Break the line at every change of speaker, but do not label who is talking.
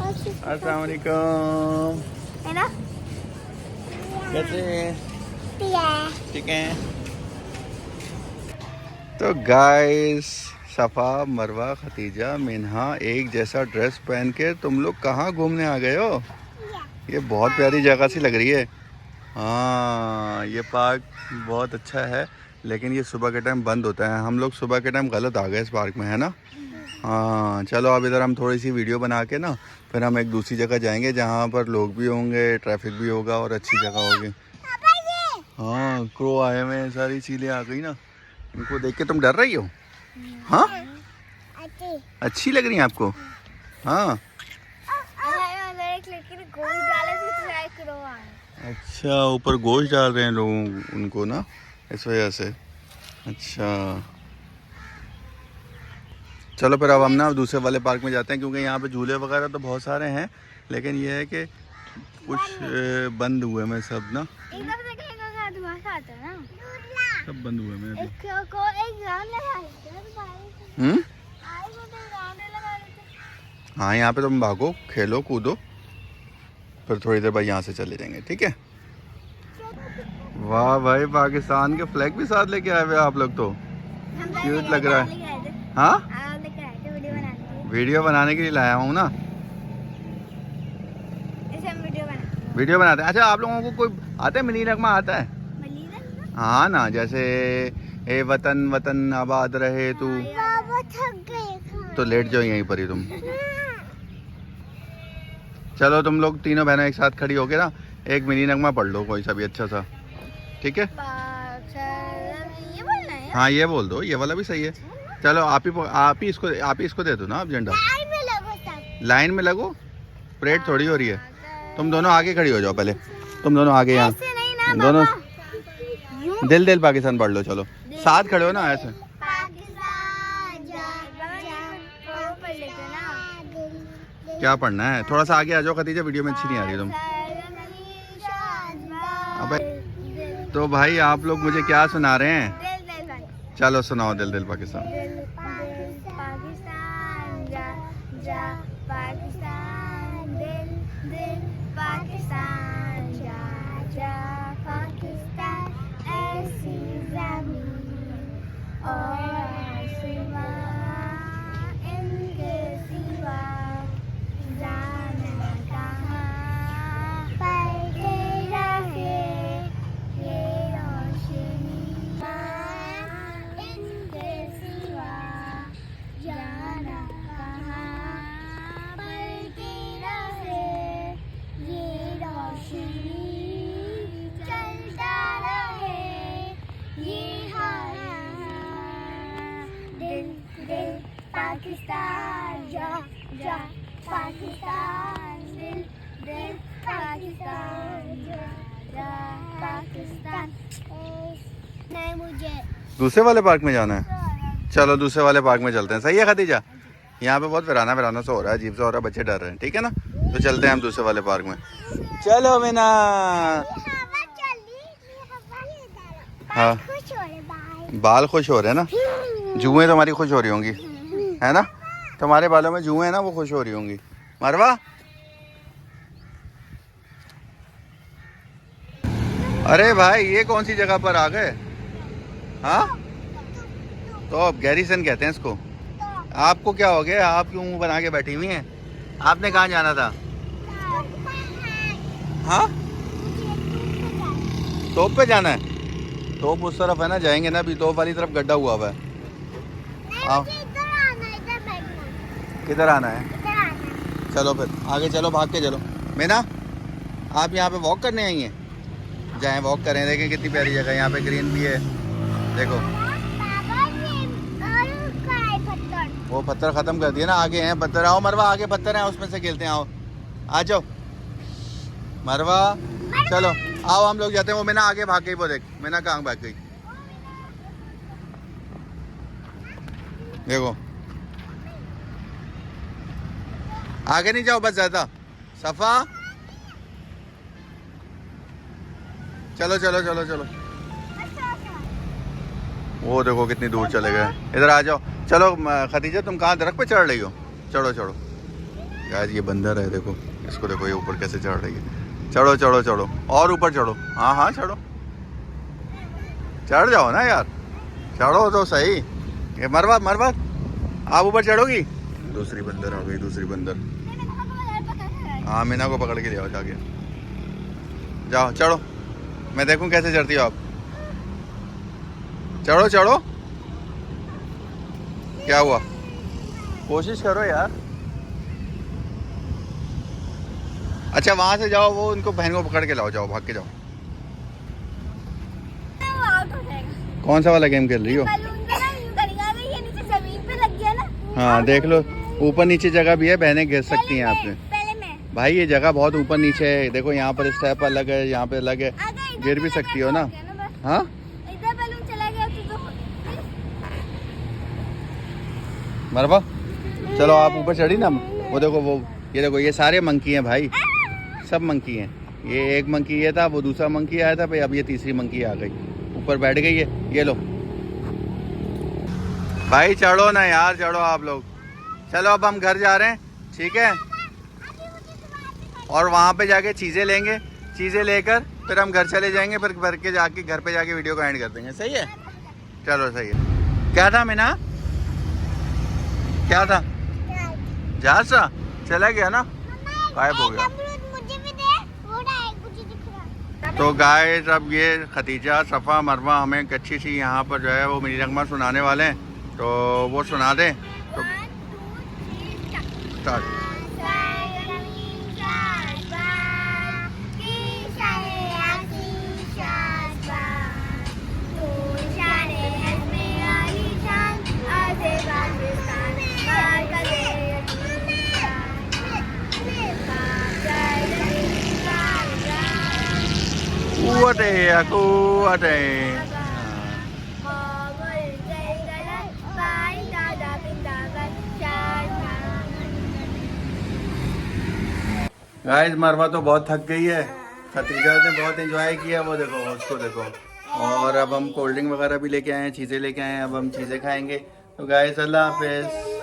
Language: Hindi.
अस्सलाम वालेकुम।
है ना?
कैसे हैं? ठीक है। तो गाइस, सफ़ा, मरवा, खतीजा, मिन्हा एक जैसा ड्रेस पहन के तुम लोग कहाँ घूमने आ गए हो? ये बहुत प्यारी जगह सी लग रही है। हाँ, ये पार्क बहुत अच्छा है, लेकिन ये सुबह के टाइम बंद होता है। हम लोग सुबह के टाइम गलत आ गए इस पार्क में, है ना? हाँ, चलो अब इधर हम थोड़ी सी वीडियो बना के ना फिर हम एक दूसरी जगह जाएंगे जहाँ पर लोग भी होंगे, ट्रैफिक भी होगा और अच्छी जगह होगी। हाँ, क्रो आए हुए हैं, सारी चीज़ें आ गई ना। इनको देख के तुम डर रही हो? हाँ, अच्छी लग रही है आपको? हाँ, अच्छा, ऊपर गोश्त डाल रहे हैं लोग उनको ना, इस वजह से। अच्छा, चलो फिर अब हम ना दूसरे वाले पार्क में जाते हैं, क्योंकि यहाँ पे झूले वगैरह तो बहुत सारे हैं, लेकिन ये है कि कुछ बंद हुए में सब ना, सब बंद हुए में अभी। हाँ, यहाँ पे तुम भागो, खेलो, कूदो, फिर थोड़ी देर बाद यहाँ से चले जाएंगे, ठीक है? वाह भाई, पाकिस्तान के फ्लैग भी साथ लेके आए हुए आप लोग तो, क्यूट लग रहा है। हाँ, वीडियो बनाने के लिए लाया हूँ ना, वीडियो बनाते हैं। अच्छा, आप लोगों को कोई आता है, मिनी नगमा आता है? हाँ ना, जैसे ए वतन वतन आबाद रहे तू, तो लेट जाओ यहीं पर ही तुम। चलो तुम लोग तीनों बहनें एक साथ खड़ी होके ना एक मिनी नगमा पढ़ लो, कोई सा भी अच्छा सा, ठीक है? हाँ, ये बोल दो, ये वाला भी सही है। चलो आप ही इसको दे दो ना, आप झंडा लाइन में लगो, परेड थोड़ी हो रही है। तुम दोनों आगे खड़ी हो जाओ, पहले तुम दोनों आगे, यहाँ दोनों दिल दिल पाकिस्तान पढ़ लो। चलो साथ खड़े हो ना, ऐसे। क्या पढ़ना है? थोड़ा सा आगे आ जाओ खतीजा, वीडियो में अच्छी नहीं आ रही तुम। अबे तो भाई आप लोग मुझे क्या सुना रहे हैं? चलो सुनाओ, दिल दिल पाकिस्तान।
पाकिस्तान जा जा, पाकिस्तान दिल दिल, पाकिस्तान जा जा, पाकिस्तान। नहीं, मुझे
दूसरे वाले पार्क में जाना है। चलो दूसरे वाले पार्क में चलते हैं, सही है खतीजा? यहाँ पे बहुत वीराना वीराना सा हो रहा है, अजीब सा हो रहा है, बच्चे डर रहे हैं, ठीक है ना? तो चलते हैं हम दूसरे वाले पार्क में। चलो मीना। हाँ, बाल खुश हो रहे हैं ना, जुएं तुम्हारी खुश हो रही होंगी, है ना? तुम्हारे बालों में जुएं हैं ना, वो खुश हो रही होंगी। मरवा, अरे भाई ये कौन सी जगह पर आ गए? हाँ, तो अब गैरीसन कहते हैं इसको। आपको क्या हो गया? आप क्यों मुंह बना के बैठी हुई हैं? आपने कहाँ जाना था? हाँ, तोप पे जाना है? तोप उस तरफ है ना, जाएंगे ना, अभी तोप वाली तरफ गड्ढा हुआ हुआ है। आओ, किधर आना है? चलो फिर आगे चलो, भाग के चलो। मीना, आप यहाँ पे वॉक करने आई हैं? जाएं वॉक करें, देखें कितनी प्यारी जगह है, यहाँ पे ग्रीन भी है, देखो। वो पत्थर ख़त्म कर दिए ना, आगे हैं पत्थर। आओ मरवा, आगे पत्थर हैं, उसमें से खेलते हैं, आओ आ जाओ मरवा। चलो आओ हम लोग जाते हैं। वो मीना आगे भाग गई, वो देख मीना कहाँ भाग गई, देखो। आगे नहीं जाओ बस ज़्यादा, सफ़ा। चलो चलो चलो चलो, वो देखो कितनी दूर चले गए। इधर आ जाओ। चलो खतीजा, तुम कहाँ दरख्त पे चढ़ रही हो? चढ़ो चढ़ो। गाइस ये बंदर है, देखो इसको, देखो ये ऊपर कैसे चढ़ रही है। चढ़ो चढ़ो चढ़ो, और ऊपर चढ़ो। हाँ हाँ चढ़ो, चढ़ जाओ ना यार, चढ़ो तो सही। ये मरवा मरवा, आप ऊपर चढ़ोगी। दूसरी बंदर आ गई, दूसरी बंदर। हाँ मीना को पकड़ के ले आओ जाके, जाओ चढ़ो, मैं देखूं कैसे चढ़ती हो आप। चढ़ो चढ़ो, क्या हुआ, कोशिश करो यार। अच्छा वहां से जाओ, वो उनको बहन को पकड़ के लाओ, जाओ भाग के जाओ। कौन सा वाला गेम खेल रही हो? हाँ देख लो, ऊपर नीचे जगह भी है, बहनें गिर सकती हैं आपसे। भाई ये जगह बहुत ऊपर नीचे है, देखो यहाँ पर स्टेप अलग है, यहाँ पे अलग है, गिर भी सकती हो ना। हाँ मरवा, चलो आप ऊपर चढ़ी ना। वो देखो, वो ये देखो, ये सारे मंकी हैं भाई, सब मंकी हैं। ये एक मंकी ये था, वो दूसरा मंकी आया था भाई, अब ये तीसरी मंकी आ गई, ऊपर बैठ गई है। ये लो भाई, चढ़ो ना यार, चढ़ो आप लोग। चलो अब हम घर जा रहे हैं, ठीक है, और वहाँ पे जाके चीज़ें लेंगे, चीज़ें लेकर फिर हम घर चले जाएंगे, फिर घर के जाके घर पे जाके वीडियो को एंड कर देंगे। सही है, चलो सही है। क्या था मीना, क्या था? जहाज सा चला गया ना, गायब हो गया। तो गाइस अब ये खतीजा, सफ़ा, मरवा हमें एक अच्छी सी यहाँ पर जो है वो मिनी नगमा सुनाने वाले हैं, तो वो सुना दें तो स्टार्ट। गाइस मरवा तो बहुत थक गई है, खतीजा ने बहुत एंजॉय किया, वो देखो उसको देखो। और अब हम कोल्ड ड्रिंक वगैरह भी लेके आए हैं, चीज़ें लेके आए हैं, अब हम चीज़ें खाएंगे। तो गाइस अल्लाह हाफिज़।